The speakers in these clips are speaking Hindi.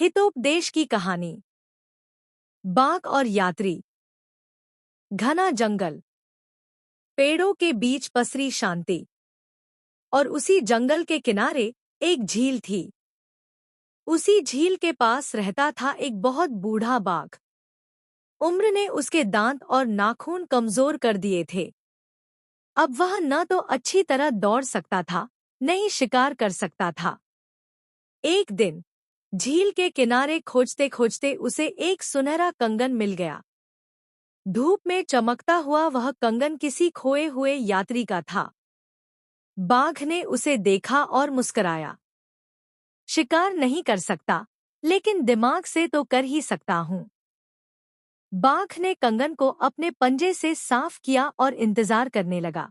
हितोपदेश की कहानी। बाघ और यात्री। घना जंगल, पेड़ों के बीच पसरी शांति, और उसी जंगल के किनारे एक झील थी। उसी झील के पास रहता था एक बहुत बूढ़ा बाघ। उम्र ने उसके दांत और नाखून कमजोर कर दिए थे। अब वह न तो अच्छी तरह दौड़ सकता था, न ही शिकार कर सकता था। एक दिन झील के किनारे खोजते खोजते उसे एक सुनहरा कंगन मिल गया। धूप में चमकता हुआ वह कंगन किसी खोए हुए यात्री का था। बाघ ने उसे देखा और मुस्कुराया। शिकार नहीं कर सकता, लेकिन दिमाग से तो कर ही सकता हूँ। बाघ ने कंगन को अपने पंजे से साफ किया और इंतजार करने लगा।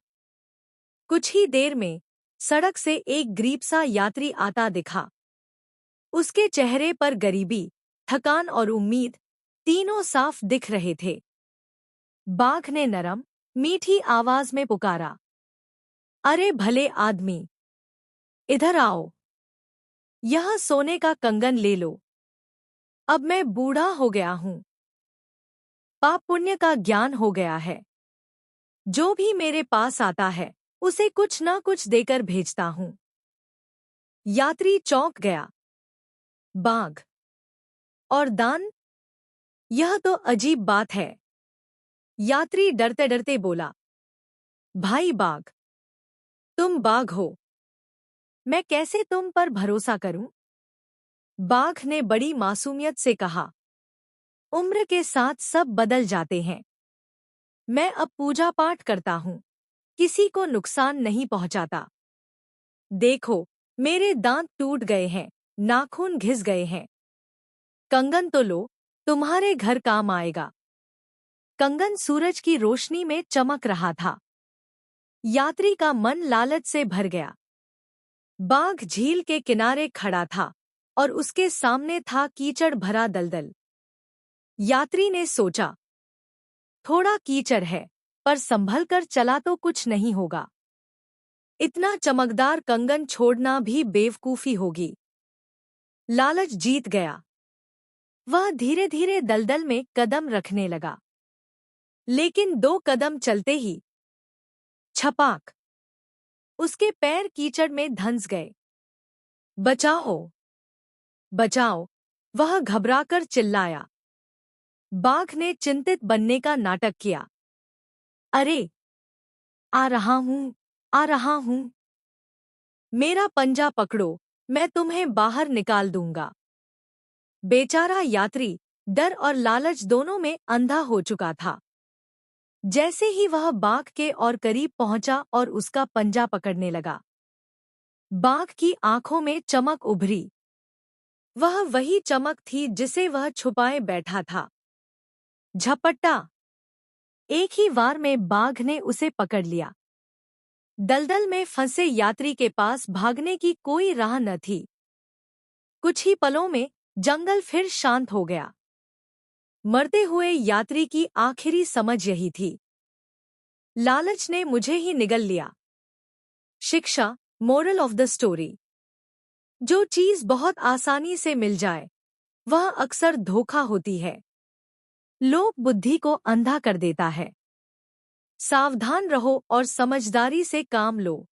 कुछ ही देर में सड़क से एक गरीब सा यात्री आता दिखा। उसके चेहरे पर गरीबी, थकान और उम्मीद तीनों साफ दिख रहे थे। बाघ ने नरम, मीठी आवाज में पुकारा, अरे भले आदमी, इधर आओ। यह सोने का कंगन ले लो। अब मैं बूढ़ा हो गया हूँ। पाप पुण्य का ज्ञान हो गया है। जो भी मेरे पास आता है, उसे कुछ न कुछ देकर भेजता हूँ। यात्री चौंक गया। बाघ और दान, यह तो अजीब बात है। यात्री डरते डरते बोला, भाई बाघ, तुम बाघ हो, मैं कैसे तुम पर भरोसा करूं? बाघ ने बड़ी मासूमियत से कहा, उम्र के साथ सब बदल जाते हैं। मैं अब पूजा पाठ करता हूं, किसी को नुकसान नहीं पहुंचाता। देखो, मेरे दांत टूट गए हैं, नाखून घिस गए हैं। कंगन तो लो, तुम्हारे घर काम आएगा। कंगन सूरज की रोशनी में चमक रहा था। यात्री का मन लालच से भर गया। बाघ झील के किनारे खड़ा था और उसके सामने था कीचड़ भरा दलदल। यात्री ने सोचा, थोड़ा कीचड़ है, पर संभल कर चला तो कुछ नहीं होगा। इतना चमकदार कंगन छोड़ना भी बेवकूफी होगी। लालच जीत गया। वह धीरे धीरे दलदल में कदम रखने लगा। लेकिन 2 कदम चलते ही छपाक, उसके पैर कीचड़ में धंस गए। बचाओ, बचाओ, वह घबराकर चिल्लाया। बाघ ने चिंतित बनने का नाटक किया। अरे, आ रहा हूं, आ रहा हूं। मेरा पंजा पकड़ो, मैं तुम्हें बाहर निकाल दूंगा। बेचारा यात्री डर और लालच दोनों में अंधा हो चुका था। जैसे ही वह बाघ के और करीब पहुंचा और उसका पंजा पकड़ने लगा, बाघ की आंखों में चमक उभरी। वह वही चमक थी जिसे वह छुपाए बैठा था। झपट्टा, एक ही वार में बाघ ने उसे पकड़ लिया। दलदल में फंसे यात्री के पास भागने की कोई राह न थी। कुछ ही पलों में जंगल फिर शांत हो गया। मरते हुए यात्री की आखिरी समझ यही थी, लालच ने मुझे ही निगल लिया। शिक्षा, मोरल ऑफ द स्टोरी। जो चीज बहुत आसानी से मिल जाए, वह अक्सर धोखा होती है। लोभ बुद्धि को अंधा कर देता है। सावधान रहो और समझदारी से काम लो।